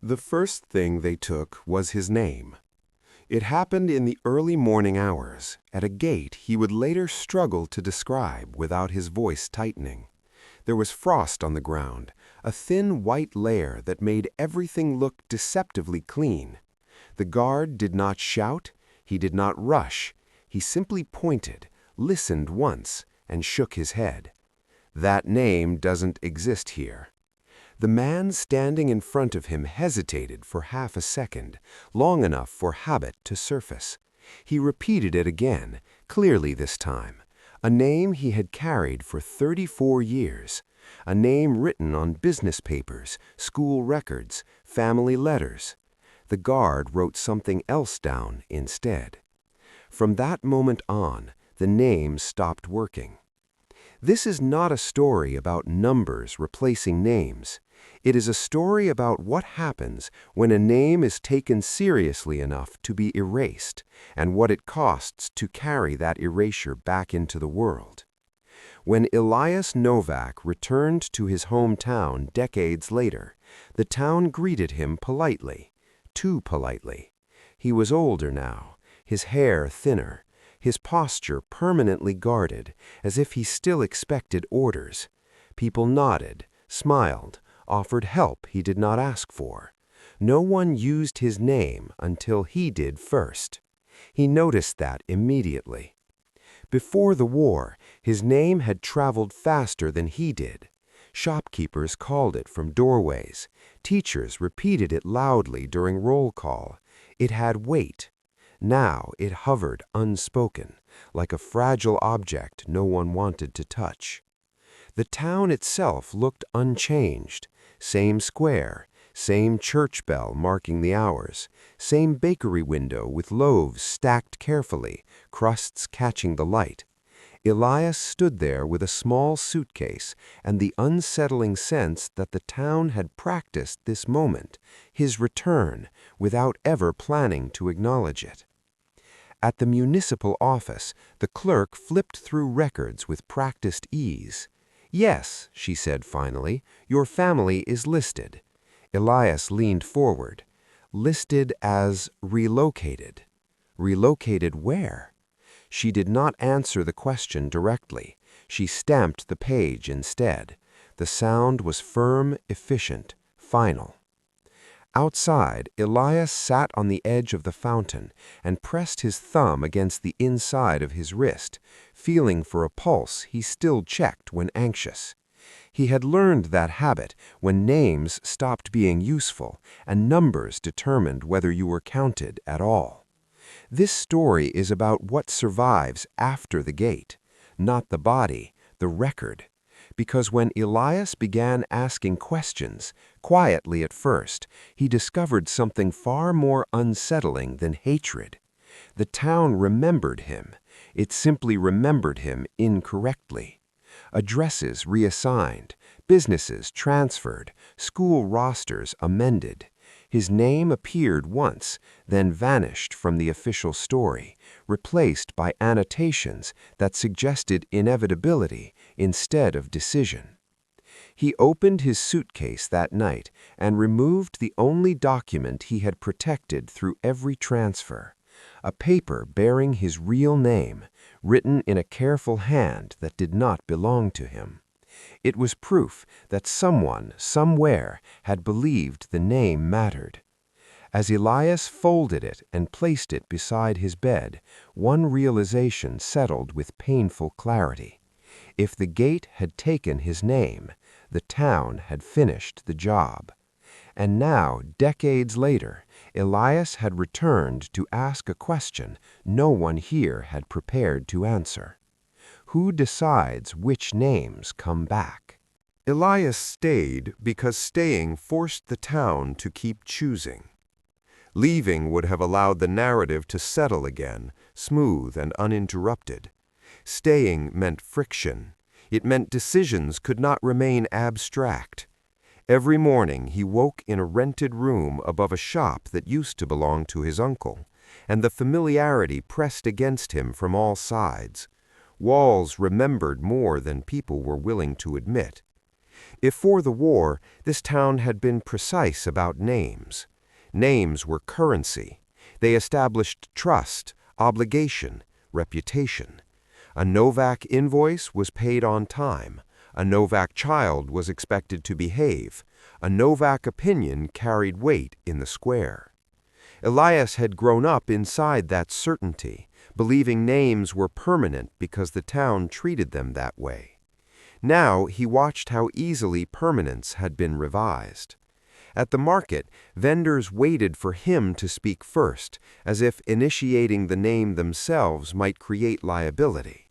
The first thing they took was his name. It happened in the early morning hours, at a gait he would later struggle to describe without his voice tightening. There was frost on the ground, a thin white layer that made everything look deceptively clean. The guard did not shout, he did not rush. He simply pointed, listened once, and shook his head. That name doesn't exist here. The man standing in front of him hesitated for half a second, long enough for habit to surface. He repeated it again, clearly this time. A name he had carried for 34 years. A name written on business papers, school records, family letters. The guard wrote something else down instead. From that moment on, the name stopped working. This is not a story about numbers replacing names. It is a story about what happens when a name is taken seriously enough to be erased, and what it costs to carry that erasure back into the world. When Elias Novak returned to his hometown decades later, the town greeted him politely, too politely. He was older now, his hair thinner, his posture permanently guarded, as if he still expected orders. People nodded, smiled, offered help he did not ask for. No one used his name until he did first. He noticed that immediately. Before the war, his name had traveled faster than he did. Shopkeepers called it from doorways. Teachers repeated it loudly during roll call. It had weight. Now it hovered unspoken, like a fragile object no one wanted to touch. The town itself looked unchanged. Same square, same church bell marking the hours, same bakery window with loaves stacked carefully, crusts catching the light. Elias stood there with a small suitcase and the unsettling sense that the town had practiced this moment, his return, without ever planning to acknowledge it. At the municipal office, the clerk flipped through records with practiced ease. "Yes," she said finally, "your family is listed." Elias leaned forward. "Listed as relocated." Relocated where? She did not answer the question directly. She stamped the page instead. The sound was firm, efficient, final. Outside, Elias sat on the edge of the fountain and pressed his thumb against the inside of his wrist, feeling for a pulse he still checked when anxious. He had learned that habit when names stopped being useful and numbers determined whether you were counted at all. This story is about what survives after the gate, not the body, the record. Because when Elias began asking questions, quietly at first, he discovered something far more unsettling than hatred. The town remembered him. It simply remembered him incorrectly. Addresses reassigned, businesses transferred, school rosters amended. His name appeared once, then vanished from the official story, replaced by annotations that suggested inevitability instead of decision. He opened his suitcase that night and removed the only document he had protected through every transfer, a paper bearing his real name, written in a careful hand that did not belong to him. It was proof that someone, somewhere, had believed the name mattered. As Elias folded it and placed it beside his bed, one realization settled with painful clarity. If the gate had taken his name, the town had finished the job. And now, decades later, Elias had returned to ask a question no one here had prepared to answer. Who decides which names come back? Elias stayed because staying forced the town to keep choosing. Leaving would have allowed the narrative to settle again, smooth and uninterrupted. Staying meant friction. It meant decisions could not remain abstract. Every morning he woke in a rented room above a shop that used to belong to his uncle, and the familiarity pressed against him from all sides. Walls remembered more than people were willing to admit. If for the war, this town had been precise about names. Names were currency. They established trust, obligation, reputation. A Novak invoice was paid on time. A Novak child was expected to behave. A Novak opinion carried weight in the square. Elias had grown up inside that certainty, believing names were permanent because the town treated them that way. Now he watched how easily permanence had been revised. At the market, vendors waited for him to speak first, as if initiating the name themselves might create liability.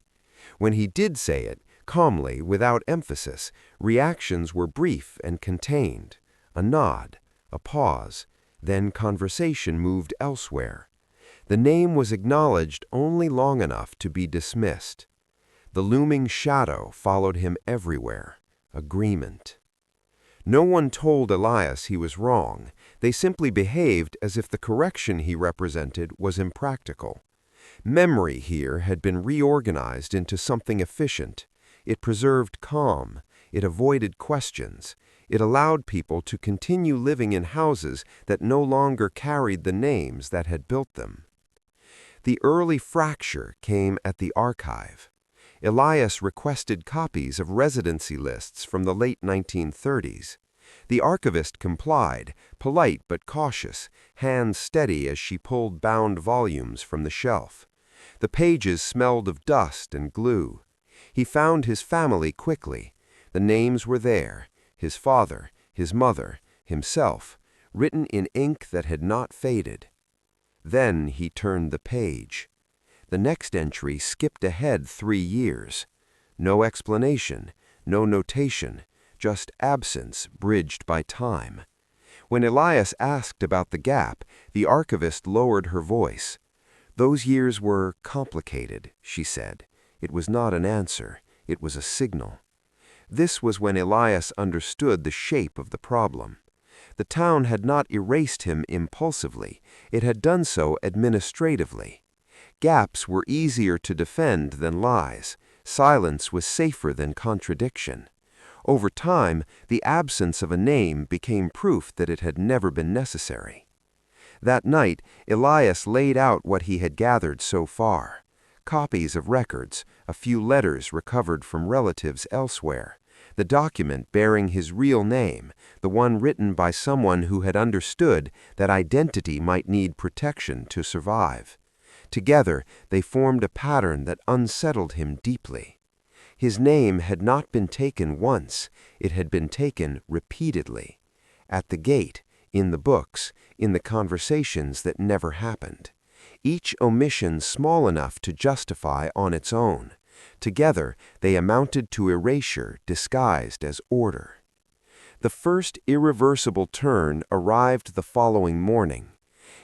When he did say it, calmly, without emphasis, reactions were brief and contained. A nod, a pause, then conversation moved elsewhere. The name was acknowledged only long enough to be dismissed. The looming shadow followed him everywhere. Agreement. No one told Elias he was wrong. They simply behaved as if the correction he represented was impractical. Memory here had been reorganized into something efficient. It preserved calm. It avoided questions. It allowed people to continue living in houses that no longer carried the names that had built them. The early fracture came at the archive. Elias requested copies of residency lists from the late 1930s. The archivist complied, polite but cautious, hands steady as she pulled bound volumes from the shelf. The pages smelled of dust and glue. He found his family quickly. The names were there, his father, his mother, himself, written in ink that had not faded. Then he turned the page. The next entry skipped ahead 3 years. No explanation, no notation, just absence bridged by time. When Elias asked about the gap, the archivist lowered her voice. "Those years were complicated," she said. It was not an answer, it was a signal. This was when Elias understood the shape of the problem. The town had not erased him impulsively, it had done so administratively. Gaps were easier to defend than lies. Silence was safer than contradiction. Over time, the absence of a name became proof that it had never been necessary. That night, Elias laid out what he had gathered so far. Copies of records, a few letters recovered from relatives elsewhere, the document bearing his real name, the one written by someone who had understood that identity might need protection to survive. Together, they formed a pattern that unsettled him deeply. His name had not been taken once, it had been taken repeatedly. At the gate, in the books, in the conversations that never happened. Each omission small enough to justify on its own. Together, they amounted to erasure disguised as order. The first irreversible turn arrived the following morning.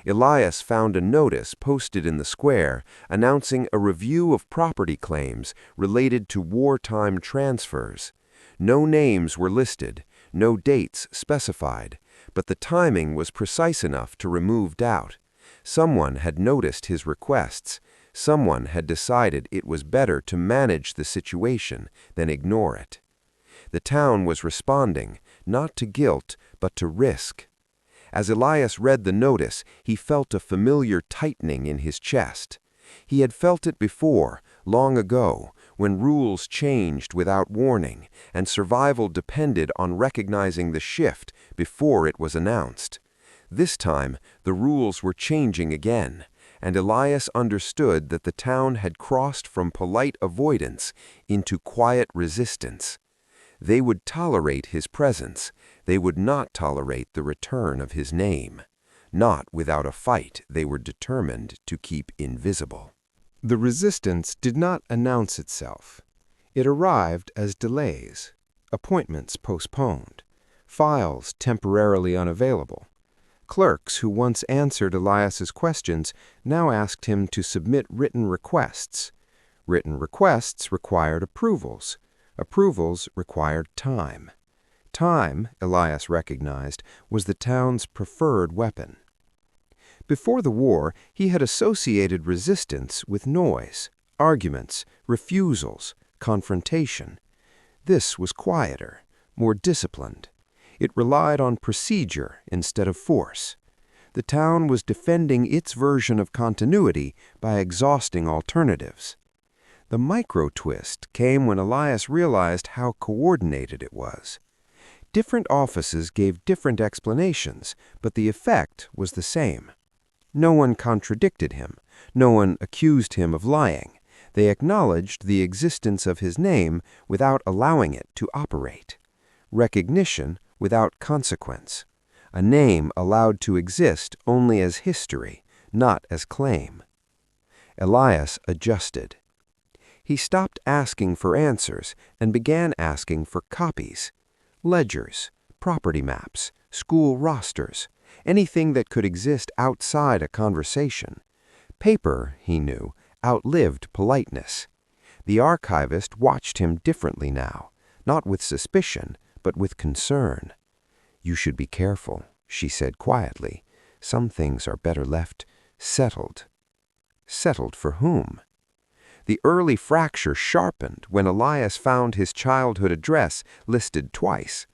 Elias found a notice posted in the square announcing a review of property claims related to wartime transfers. No names were listed, no dates specified, but the timing was precise enough to remove doubt. Someone had noticed his requests. Someone had decided it was better to manage the situation than ignore it. The town was responding, not to guilt, but to risk. As Elias read the notice, he felt a familiar tightening in his chest. He had felt it before, long ago, when rules changed without warning, and survival depended on recognizing the shift before it was announced. This time, the rules were changing again, and Elias understood that the town had crossed from polite avoidance into quiet resistance. They would tolerate his presence. They would not tolerate the return of his name. Not without a fight they were determined to keep invisible. The resistance did not announce itself. It arrived as delays, appointments postponed, files temporarily unavailable. Clerks who once answered Elias's questions now asked him to submit written requests. Written requests required approvals. Approvals required time. Time, Elias recognized, was the town's preferred weapon. Before the war, he had associated resistance with noise, arguments, refusals, confrontation. This was quieter, more disciplined. It relied on procedure instead of force. The town was defending its version of continuity by exhausting alternatives. The micro-twist came when Elias realized how coordinated it was. Different offices gave different explanations, but the effect was the same. No one contradicted him. No one accused him of lying. They acknowledged the existence of his name without allowing it to operate. Recognition without consequence. A name allowed to exist only as history, not as claim. Elias adjusted. He stopped asking for answers and began asking for copies. Ledgers, property maps, school rosters, anything that could exist outside a conversation. Paper, he knew, outlived politeness. The archivist watched him differently now, not with suspicion, but with concern. "You should be careful," she said quietly. "Some things are better left settled." Settled for whom? The early fracture sharpened when Elias found his childhood address listed twice.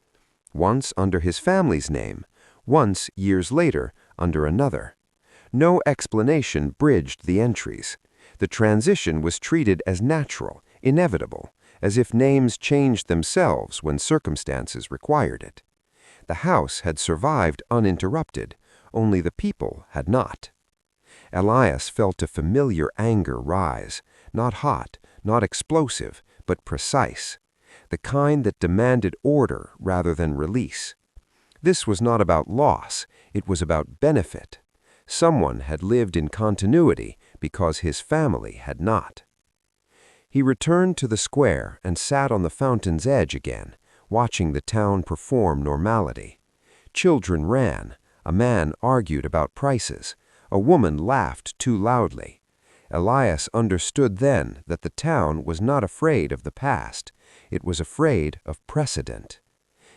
Once under his family's name, once years later under another. No explanation bridged the entries. The transition was treated as natural, inevitable, as if names changed themselves when circumstances required it. The house had survived uninterrupted, only the people had not. Elias felt a familiar anger rise, not hot, not explosive, but precise, the kind that demanded order rather than release. This was not about loss, it was about benefit. Someone had lived in continuity because his family had not. He returned to the square and sat on the fountain's edge again, watching the town perform normality. Children ran, a man argued about prices, a woman laughed too loudly. Elias understood then that the town was not afraid of the past, it was afraid of precedent.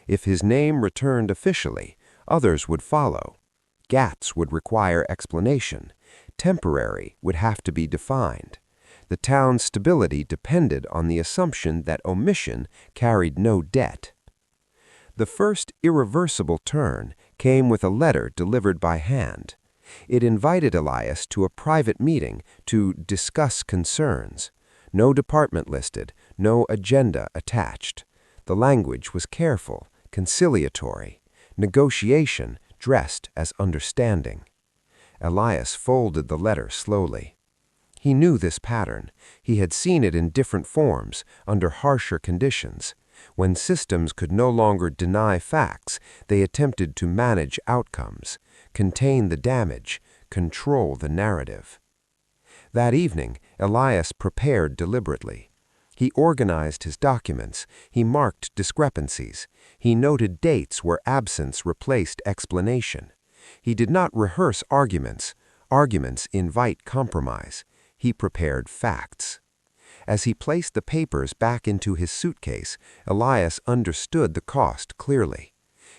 If his name returned officially, others would follow. Gaps would require explanation. Temporary would have to be defined. The town's stability depended on the assumption that omission carried no debt. The first irreversible turn came with a letter delivered by hand. It invited Elias to a private meeting to discuss concerns. No department listed, no agenda attached. The language was careful, conciliatory. Negotiation dressed as understanding. Elias folded the letter slowly. He knew this pattern. He had seen it in different forms, under harsher conditions. When systems could no longer deny facts, they attempted to manage outcomes, contain the damage, control the narrative. That evening, Elias prepared deliberately. He organized his documents, he marked discrepancies, he noted dates where absence replaced explanation. He did not rehearse arguments. Arguments invite compromise. He prepared facts. As he placed the papers back into his suitcase, Elias understood the cost clearly.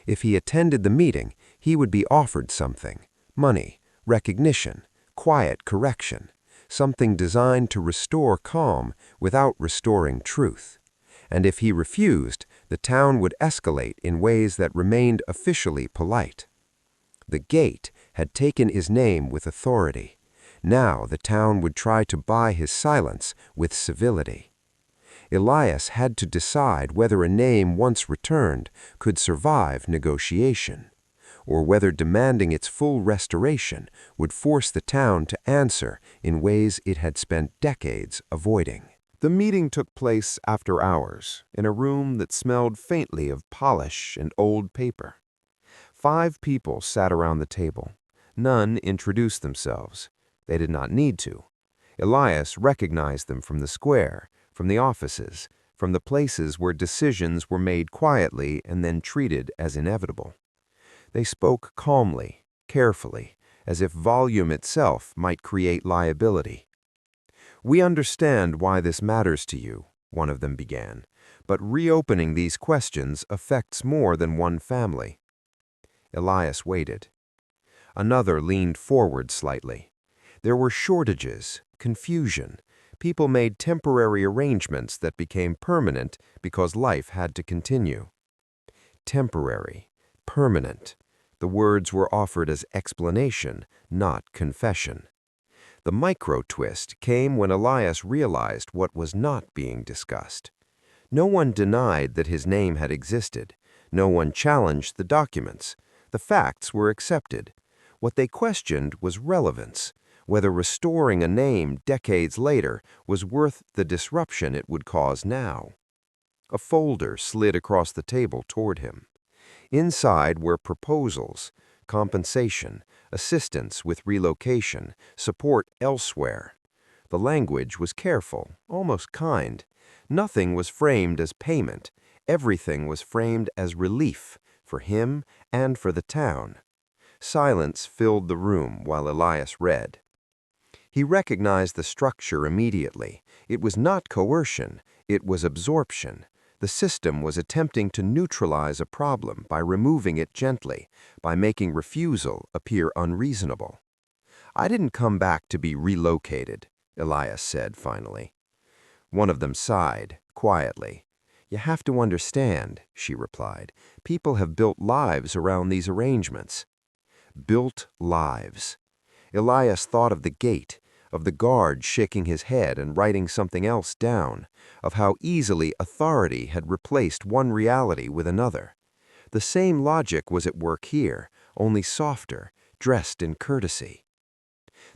If he attended the meeting, he would be offered something: money, recognition, quiet correction, something designed to restore calm without restoring truth. And if he refused, the town would escalate in ways that remained officially polite. The gate had taken his name with authority. Now the town would try to buy his silence with civility. Elias had to decide whether a name once returned could survive negotiation, or whether demanding its full restoration would force the town to answer in ways it had spent decades avoiding. The meeting took place after hours, in a room that smelled faintly of polish and old paper. 5 people sat around the table. None introduced themselves. They did not need to. Elias recognized them from the square, from the offices, from the places where decisions were made quietly and then treated as inevitable. They spoke calmly, carefully, as if volume itself might create liability. "We understand why this matters to you," one of them began, "but reopening these questions affects more than one family." Elias waited. Another leaned forward slightly. There were shortages, confusion. People made temporary arrangements that became permanent because life had to continue. temporary, permanent. The words were offered as explanation, not confession. The micro-twist came when Elias realized what was not being discussed. No one denied that his name had existed. No one challenged the documents. The facts were accepted. What they questioned was relevance, whether restoring a name decades later was worth the disruption it would cause now. A folder slid across the table toward him. Inside were proposals, compensation, assistance with relocation, support elsewhere. The language was careful, almost kind. Nothing was framed as payment. Everything was framed as relief for him and for the town. Silence filled the room while Elias read. He recognized the structure immediately. It was not coercion, it was absorption. The system was attempting to neutralize a problem by removing it gently, by making refusal appear unreasonable. "I didn't come back to be relocated," Elias said finally. One of them sighed, quietly. "You have to understand," she replied. "People have built lives around these arrangements." Built lives. Elias thought of the gate, of the guard shaking his head and writing something else down, of how easily authority had replaced one reality with another. The same logic was at work here, only softer, dressed in courtesy.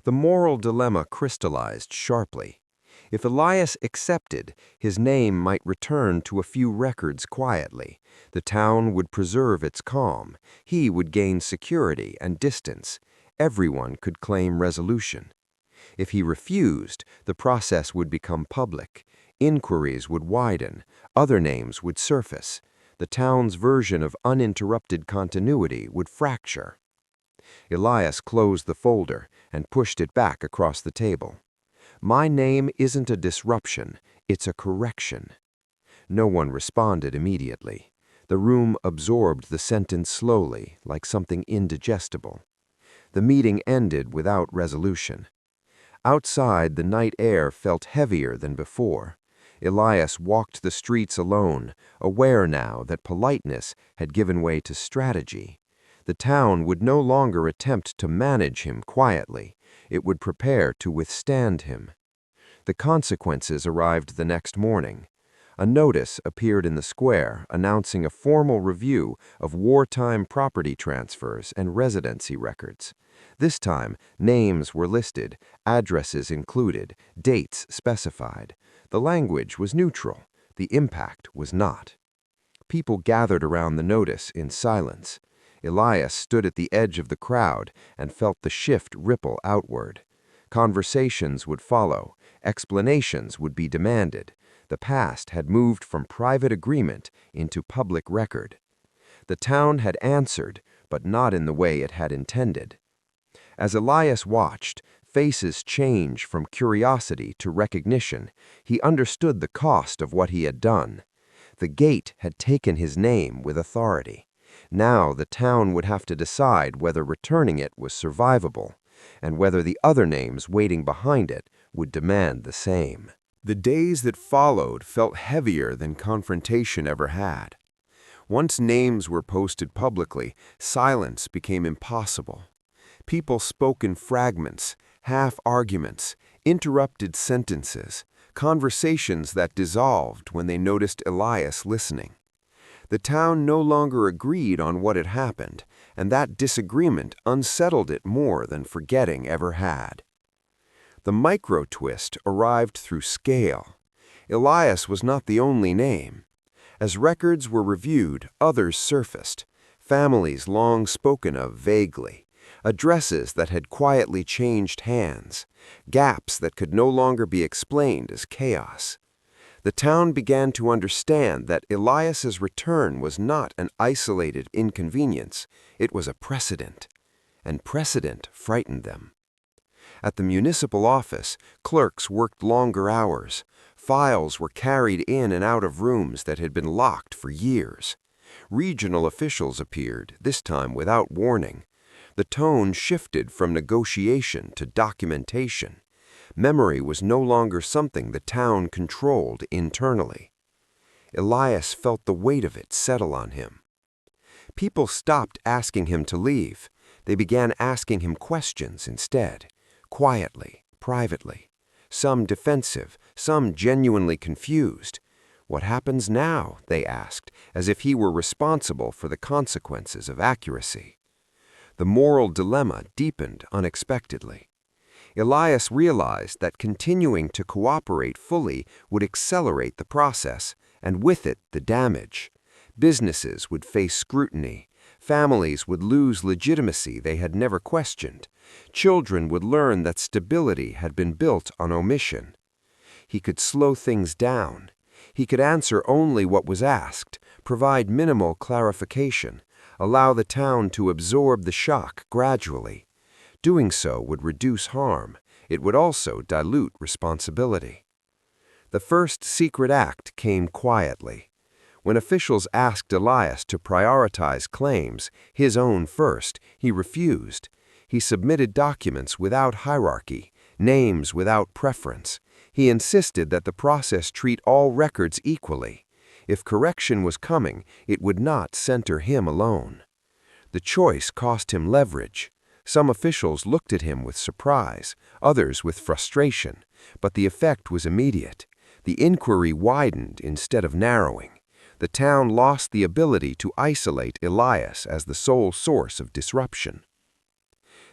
The moral dilemma crystallized sharply. If Elias accepted, his name might return to a few records quietly. The town would preserve its calm. He would gain security and distance. Everyone could claim resolution. If he refused, the process would become public. Inquiries would widen. Other names would surface. The town's version of uninterrupted continuity would fracture. Elias closed the folder and pushed it back across the table. "My name isn't a disruption, it's a correction." No one responded immediately. The room absorbed the sentence slowly, like something indigestible. The meeting ended without resolution. Outside, the night air felt heavier than before. Elias walked the streets alone, aware now that politeness had given way to strategy. The town would no longer attempt to manage him quietly. It would prepare to withstand him. The consequences arrived the next morning. A notice appeared in the square announcing a formal review of wartime property transfers and residency records. This time, names were listed, addresses included, dates specified. The language was neutral. The impact was not. People gathered around the notice in silence. Elias stood at the edge of the crowd and felt the shift ripple outward. Conversations would follow. Explanations would be demanded. The past had moved from private agreement into public record. The town had answered, but not in the way it had intended. As Elias watched, faces changed from curiosity to recognition. He understood the cost of what he had done. The gate had taken his name with authority. Now the town would have to decide whether returning it was survivable, and whether the other names waiting behind it would demand the same. The days that followed felt heavier than confrontation ever had. Once names were posted publicly, silence became impossible. People spoke in fragments, half-arguments, interrupted sentences, conversations that dissolved when they noticed Elias listening. The town no longer agreed on what had happened, and that disagreement unsettled it more than forgetting ever had. The micro-twist arrived through scale. Elias was not the only name. As records were reviewed, others surfaced, families long spoken of vaguely, addresses that had quietly changed hands, gaps that could no longer be explained as chaos. The town began to understand that Elias's return was not an isolated inconvenience, it was a precedent, and precedent frightened them. At the municipal office, clerks worked longer hours. Files were carried in and out of rooms that had been locked for years. Regional officials appeared, this time without warning. The tone shifted from negotiation to documentation. Memory was no longer something the town controlled internally. Elias felt the weight of it settle on him. People stopped asking him to leave. They began asking him questions instead, quietly, privately. Some defensive, some genuinely confused. What happens now, they asked, as if he were responsible for the consequences of accuracy. The moral dilemma deepened unexpectedly. Elias realized that continuing to cooperate fully would accelerate the process, and with it the damage. Businesses would face scrutiny. Families would lose legitimacy they had never questioned. Children would learn that stability had been built on omission. He could slow things down. He could answer only what was asked, provide minimal clarification, allow the town to absorb the shock gradually. Doing so would reduce harm. It would also dilute responsibility. The first secret act came quietly. When officials asked Elias to prioritize claims, his own first, he refused. He submitted documents without hierarchy, names without preference. He insisted that the process treat all records equally. If correction was coming, it would not center him alone. The choice cost him leverage. Some officials looked at him with surprise, others with frustration, but the effect was immediate. The inquiry widened instead of narrowing. The town lost the ability to isolate Elias as the sole source of disruption.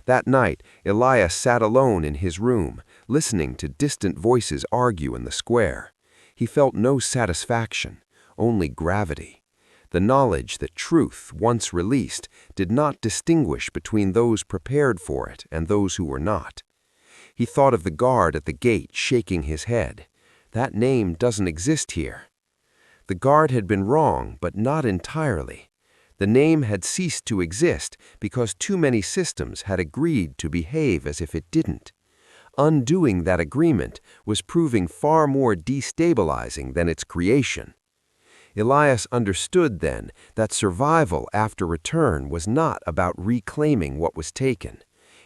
That night, Elias sat alone in his room, listening to distant voices argue in the square. He felt no satisfaction, only gravity. The knowledge that truth, once released, did not distinguish between those prepared for it and those who were not. He thought of the guard at the gate shaking his head. That name doesn't exist here. The guard had been wrong, but not entirely. The name had ceased to exist because too many systems had agreed to behave as if it didn't. Undoing that agreement was proving far more destabilizing than its creation. Elias understood then that survival after return was not about reclaiming what was taken.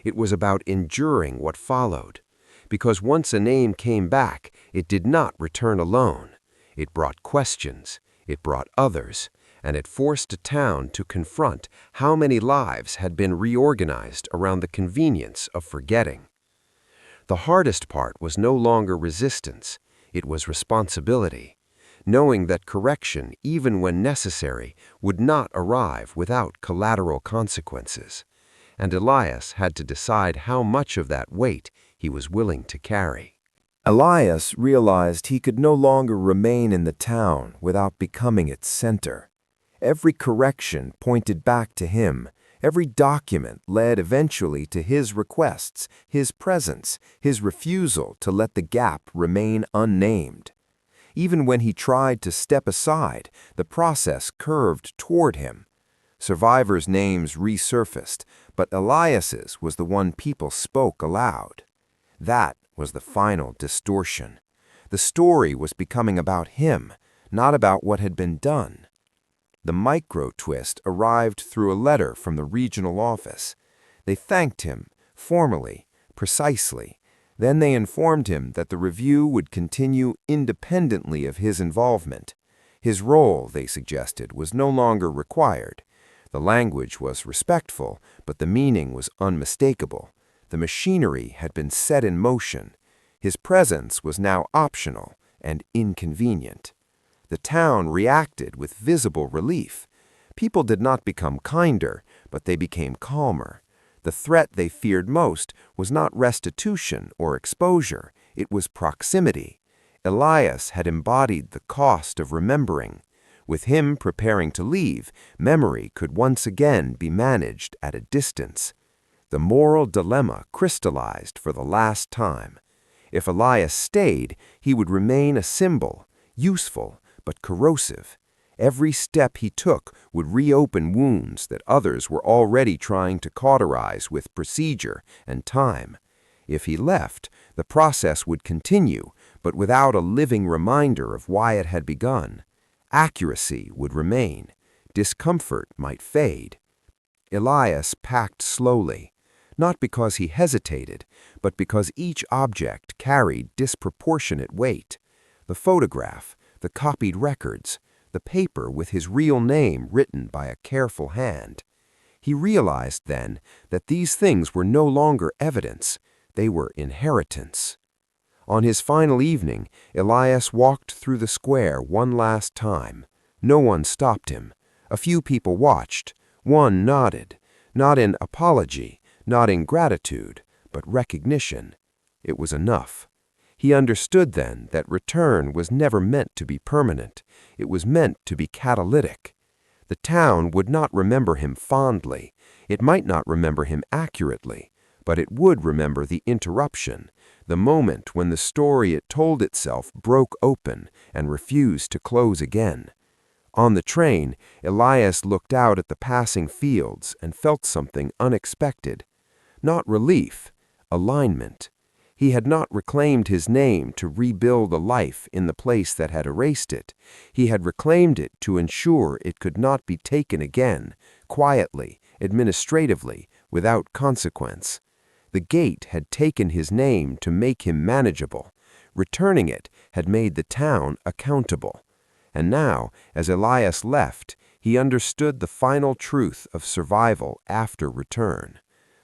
It was about enduring what followed. Because once a name came back, it did not return alone. It brought questions, it brought others, and it forced a town to confront how many lives had been reorganized around the convenience of forgetting. The hardest part was no longer resistance, it was responsibility, knowing that correction, even when necessary, would not arrive without collateral consequences. And Elias had to decide how much of that weight he was willing to carry. Elias realized he could no longer remain in the town without becoming its center. Every correction pointed back to him. Every document led eventually to his requests, his presence, his refusal to let the gap remain unnamed. Even when he tried to step aside, the process curved toward him. Survivors' names resurfaced, but Elias's was the one people spoke aloud. That was the final distortion. The story was becoming about him, not about what had been done. The micro-twist arrived through a letter from the regional office. They thanked him, formally, precisely. Then they informed him that the review would continue independently of his involvement. His role, they suggested, was no longer required. The language was respectful, but the meaning was unmistakable. The machinery had been set in motion. His presence was now optional and inconvenient. The town reacted with visible relief. People did not become kinder, but they became calmer. The threat they feared most was not restitution or exposure, it was proximity. Elias had embodied the cost of remembering. With him preparing to leave, memory could once again be managed at a distance. The moral dilemma crystallized for the last time. If Elias stayed, he would remain a symbol, useful but corrosive. Every step he took would reopen wounds that others were already trying to cauterize with procedure and time. If he left, the process would continue, but without a living reminder of why it had begun. Accuracy would remain. Discomfort might fade. Elias packed slowly, not because he hesitated, but because each object carried disproportionate weight. The photograph, the copied records, the paper with his real name written by a careful hand. He realized then that these things were no longer evidence, they were inheritance. On his final evening, Elias walked through the square one last time. No one stopped him. A few people watched. One nodded, not in apology, not in gratitude, but recognition. It was enough. He understood then that return was never meant to be permanent. It was meant to be catalytic. The town would not remember him fondly. It might not remember him accurately, but it would remember the interruption, the moment when the story it told itself broke open and refused to close again. On the train, Elias looked out at the passing fields and felt something unexpected. Not relief, alignment. He had not reclaimed his name to rebuild a life in the place that had erased it. He had reclaimed it to ensure it could not be taken again, quietly, administratively, without consequence. The gate had taken his name to make him manageable. Returning it had made the town accountable. And now, as Elias left, he understood the final truth of survival after return.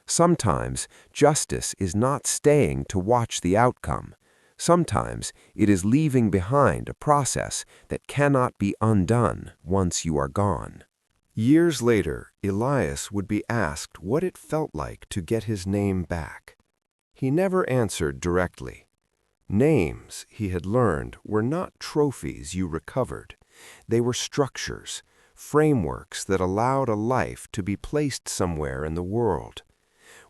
Sometimes justice is not staying to watch the outcome. Sometimes it is leaving behind a process that cannot be undone once you are gone. Years later, Elias would be asked what it felt like to get his name back. He never answered directly. Names, he had learned, were not trophies you recovered. They were structures, frameworks that allowed a life to be placed somewhere in the world.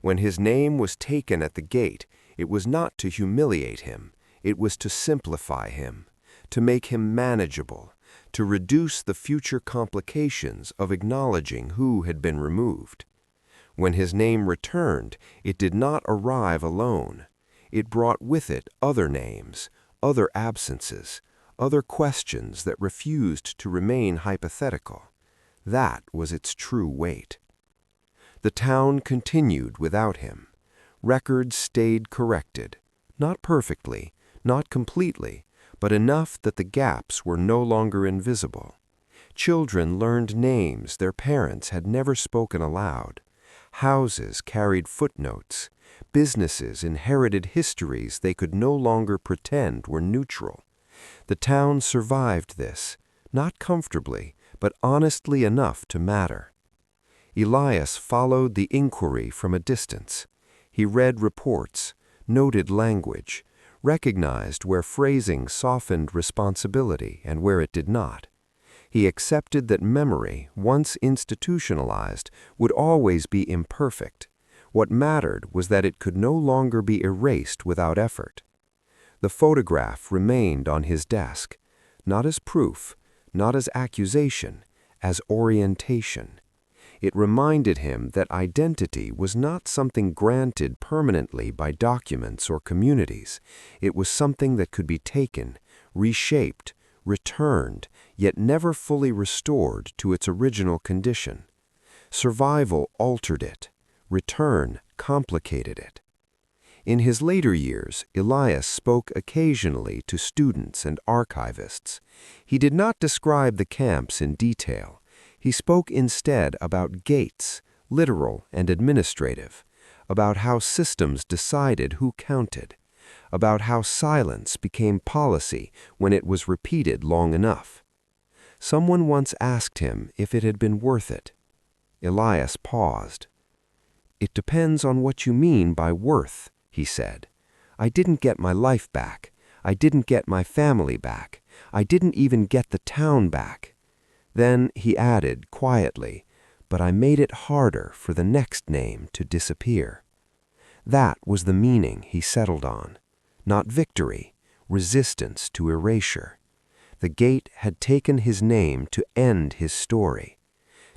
When his name was taken at the gate, it was not to humiliate him, it was to simplify him, to make him manageable, to reduce the future complications of acknowledging who had been removed. When his name returned, it did not arrive alone. It brought with it other names, other absences, other questions that refused to remain hypothetical. That was its true weight. The town continued without him. Records stayed corrected, not perfectly, not completely, but enough that the gaps were no longer invisible. Children learned names their parents had never spoken aloud. Houses carried footnotes. Businesses inherited histories they could no longer pretend were neutral. The town survived this, not comfortably, but honestly enough to matter. Elias followed the inquiry from a distance. He read reports, noted language, recognized where phrasing softened responsibility and where it did not. He accepted that memory, once institutionalized, would always be imperfect. What mattered was that it could no longer be erased without effort. The photograph remained on his desk, not as proof, not as accusation, as orientation. It reminded him that identity was not something granted permanently by documents or communities. It was something that could be taken, reshaped, returned, yet never fully restored to its original condition. Survival altered it. Return complicated it. In his later years, Elias spoke occasionally to students and archivists. He did not describe the camps in detail. He spoke instead about gates, literal and administrative, about how systems decided who counted, about how silence became policy when it was repeated long enough. Someone once asked him if it had been worth it. Elias paused. "It depends on what you mean by worth," he said. "I didn't get my life back. I didn't get my family back. I didn't even get the town back." Then he added quietly, "But I made it harder for the next name to disappear." That was the meaning he settled on. Not victory, resistance to erasure. The gate had taken his name to end his story.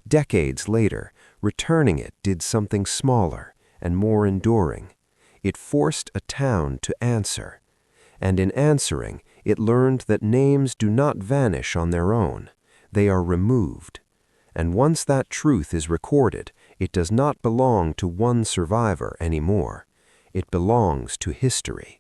Decades later, returning it did something smaller and more enduring. It forced a town to answer. And in answering, it learned that names do not vanish on their own. They are removed. And once that truth is recorded, it does not belong to one survivor anymore. It belongs to history.